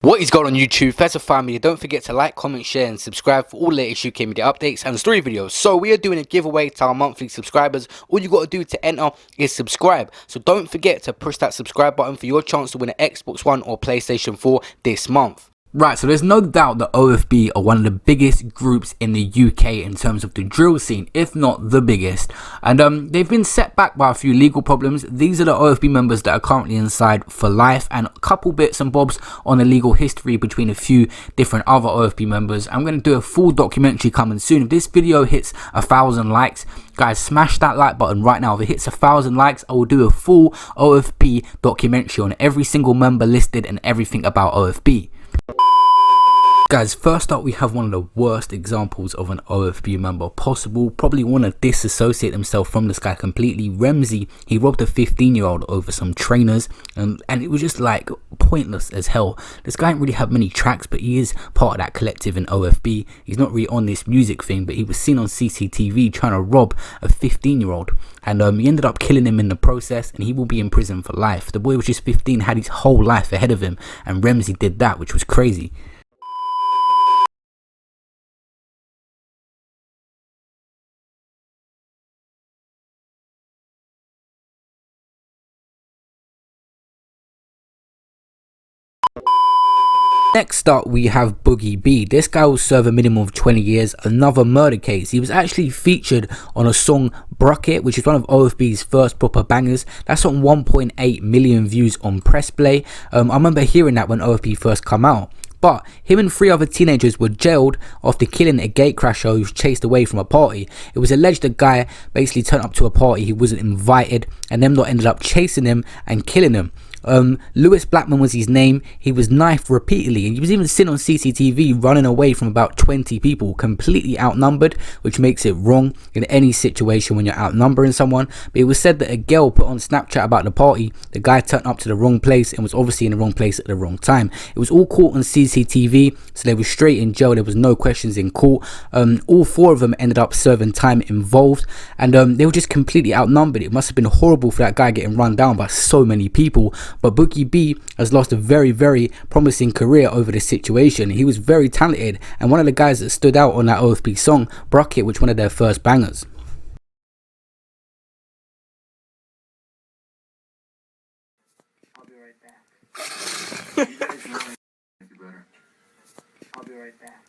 What is going on YouTube? Fesify media. Don't forget to like, comment, share and subscribe for all latest UK media updates and story videos. So we are doing a giveaway to our monthly subscribers. All you got to do to enter is subscribe. So don't forget to push that subscribe button for your chance to win an Xbox One or PlayStation 4 this month. Right, so there's no doubt that OFB are one of the biggest groups in the UK in terms of the drill scene, if not the biggest. And they've been set back by a few legal problems. These are the OFB members that are currently inside for life, and a couple bits and bobs on the legal history between a few different other OFB members. I'm going to do a full documentary coming soon. If this video hits 1,000 likes, guys, smash that like button right now. If it hits 1,000 likes, I will do a full OFB documentary on every single member listed and everything about OFB. Guys, first up we have one of the worst examples of an OFB member possible. Probably want to disassociate himself from this guy completely. Ramsey, he robbed a 15-year-old over some trainers, and it was just like pointless as hell. This guy didn't really have many tracks, but he is part of that collective in OFB. He's not really on this music thing, but he was seen on CCTV trying to rob a 15-year-old, and he ended up killing him in the process, and he will be in prison for life. The boy was just 15, had his whole life ahead of him, and Ramsey did that, which was crazy. Next up we have Boogie B. This guy will serve a minimum of 20 years, another murder case. He was actually featured on a song Bucket, which is one of OFB's first proper bangers. That's on 1.8 million views on press play. I remember hearing that when OFB first come out. But him and 3 other teenagers were jailed after killing a gatecrasher who was chased away from a party. It was alleged the guy basically turned up to a party he wasn't invited, and them lot ended up chasing him and killing him. Lewis Blackman was his name. He was knifed repeatedly, and he was even seen on CCTV running away from about 20 people, completely outnumbered, which makes it wrong in any situation when you're outnumbering someone. But it was said that a girl put on Snapchat about the party. The guy turned up to the wrong place and was obviously in the wrong place at the wrong time. It was all caught on CCTV, so they were straight in jail. There was no questions in court. All 4 of them ended up serving time involved, and they were just completely outnumbered. It must have been horrible for that guy getting run down by so many people. But Boogie B has lost a very, very promising career over this situation. He was very talented and one of the guys that stood out on that OFB song, Bucket, which was one of their first bangers. I'll be right back. I'll be right back.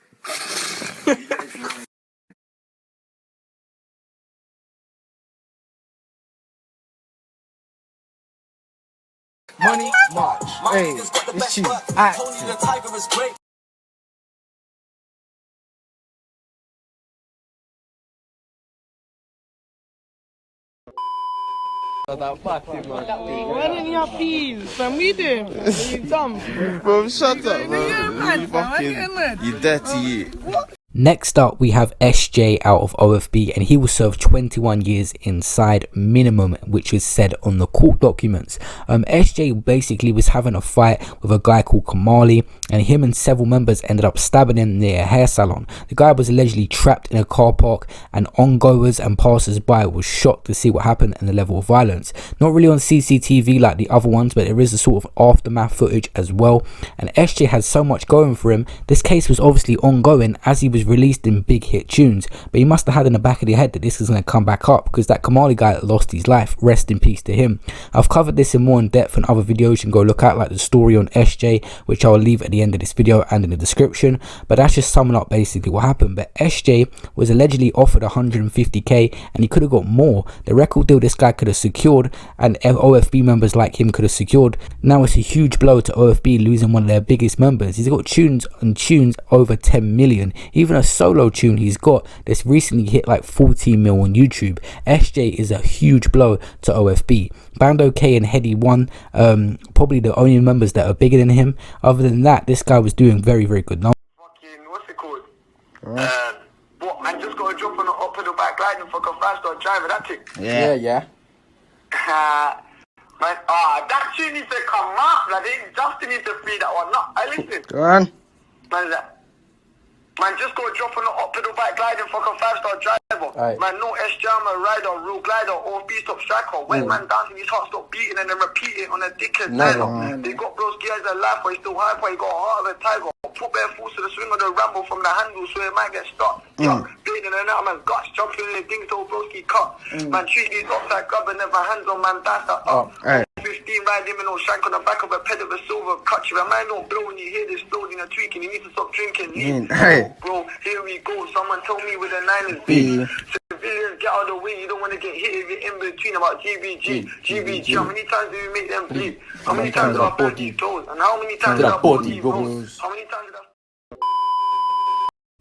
Money, March. Hey, it's cheap. Aitch. Why didn't you have peas? Fam, we do. You dumb. Bro, shut up, bro. You dirty. Next up we have SJ out of OFB, and he will serve 21 years inside minimum, which is said on the court documents. SJ basically was having a fight with a guy called Kamali, and him and several members ended up stabbing him near a hair salon. The guy was allegedly trapped in a car park, and ongoers and passers-by were shocked to see what happened and the level of violence. Not really on CCTV like the other ones, but there is a sort of aftermath footage as well. And SJ had so much going for him. This case was obviously ongoing as he was released in big hit tunes, but he must have had in the back of the head that this is going to come back up, because that Kamali guy lost his life. Rest in peace to him. I've covered this in more in depth in other videos. You can go look at, like the story on SJ, which I'll leave at the end of this video and in the description. But that's just summing up basically what happened. But SJ was allegedly offered 150k, and he could have got more. The record deal this guy could have secured, and OFB members like him could have secured. Now it's a huge blow to OFB losing one of their biggest members. He's got tunes and tunes over 10 million. Even a solo tune he's got that's recently hit like 14 mil on YouTube. SJ is a huge blow to OFB. Bando K and Heady 1, probably the only members that are bigger than him. Other than that, this guy was doing very, very good. Now, what's it called? What, man, just got to jump on the up pedal back line and fucking fast start driving that thing. Yeah. Man, that tune needs to come up. Like, Justin needs to free that one. No, I listen. Go on. Man, that. Man, just go drop on the up pedal bike gliding, fucking 5-star driver. Aye. Man, no S-jammer, rider, real glider, OFB stop striker. When man dancing, his heart stop beating and then repeat it on a dickhead dialogue. They got bro's gears of life, but he's still hyper, he got a heart of a tiger. Put bare force to the swing of the ramble from the handle so it might get stuck. Bleeding and out, man, guts jumping in the ding so broski cut. Man, treat these ups like grub and never hands on, man, that's that up. 15 riding with no shank on the back of a ped of a silver cut. If a man don't blow when you hear this floating and tweaking, you need to stop drinking. Bro, here we go. Someone told me with a 9 is B. Civilians, get out of the way. You don't want to get hit if you're in between about GBG. How many times do you make them bleed? How many times did I pull these toes? And how many times did I pull these rows? How many times did I...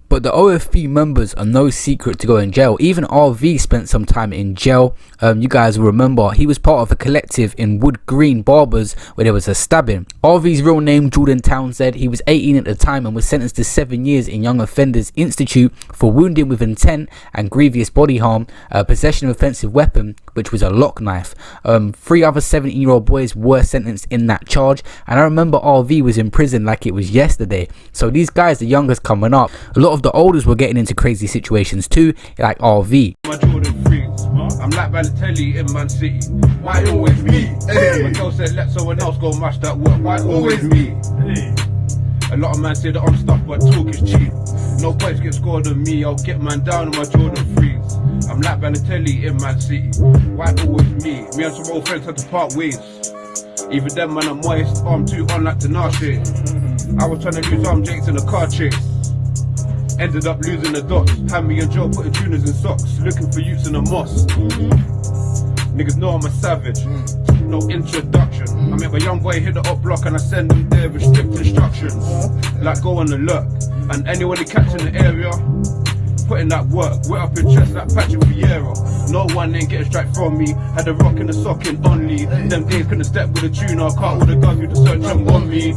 But the OFB members are no secret to go in jail. Even RV spent some time in jail. You guys will remember he was part of a collective in Wood Green Barbers where there was a stabbing. RV's real name, Jordan Townsend. He was 18 at the time and was sentenced to 7 years in Young Offenders Institute for wounding with intent and grievous body harm, possession of offensive weapon, which was a lock knife. 3 other 17-year-old boys were sentenced in that charge. And I remember RV was in prison like it was yesterday. So these guys, the youngest coming up, a lot of the olders were getting into crazy situations too, like RV. My Jordan freaks. I'm like Balotelli in Man City. Why always me? My girl said let someone else go mash that work. Why always me? A lot of man say that I'm stuff, but talk is cheap. No points get scored on me. I'll get man down on my Jordan freaks. I'm like Balotelli in Man City. Why always me? Me and some old friends had to part ways. Even them man I'm moist, I'm too on like Tinashe. I was trying to lose arm Jakes in a car chase. Ended up losing the dots. Hand me a job, putting tuners in socks. Looking for youths in a mosque. Niggas know I'm a savage. No introduction. I make my young boy hit the up block and I send them there with strict instructions. Like go on alert. And anyone he catch in the area, put in that work. Wet up in chest like Patrick Vieira. No one ain't getting strike from me. Had a rock in the socket only. Them days couldn't step with a tuner. Can't with a gun with the search and want me.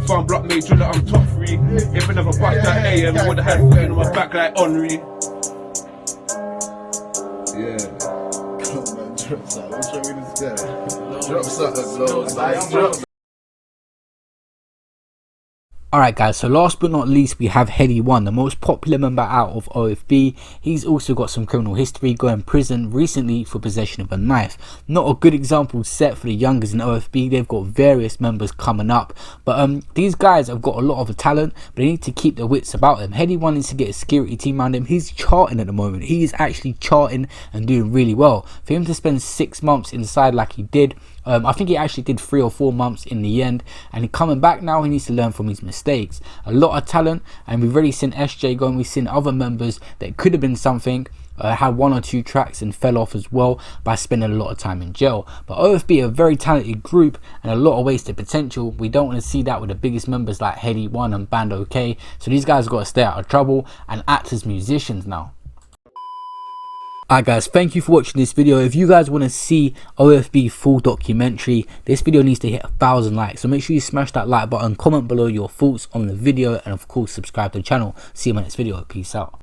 Farm block made driller, I'm top 3. If I never bust that AM, I would've had footing on my back like Henry. Come on, man, drop something. What you want me to say? Drop something, bro. Alright guys, so last but not least we have Heady One, the most popular member out of OFB. He's also got some criminal history, going prison recently for possession of a knife. Not a good example set for the youngers in OFB. They've got various members coming up, but these guys have got a lot of talent, but they need to keep their wits about them. Heady One needs to get a security team around him. He's charting at the moment. He is actually charting and doing really well. For him to spend 6 months inside like he did, I think he actually did 3 or 4 months in the end, and coming back now, he needs to learn from his mistakes. A lot of talent, and we've already seen SJ going. We've seen other members that could have been something, had 1 or 2 tracks and fell off as well by spending a lot of time in jail. But OFB are a very talented group and a lot of wasted potential. We don't want to see that with the biggest members like Heady One and Band OK. So these guys got to stay out of trouble and act as musicians now. Alright guys, thank you for watching this video. If you guys want to see OFB full documentary, this video needs to hit 1,000 likes. So make sure you smash that like button, comment below your thoughts on the video, and of course subscribe to the channel. See you in my next video. Peace out.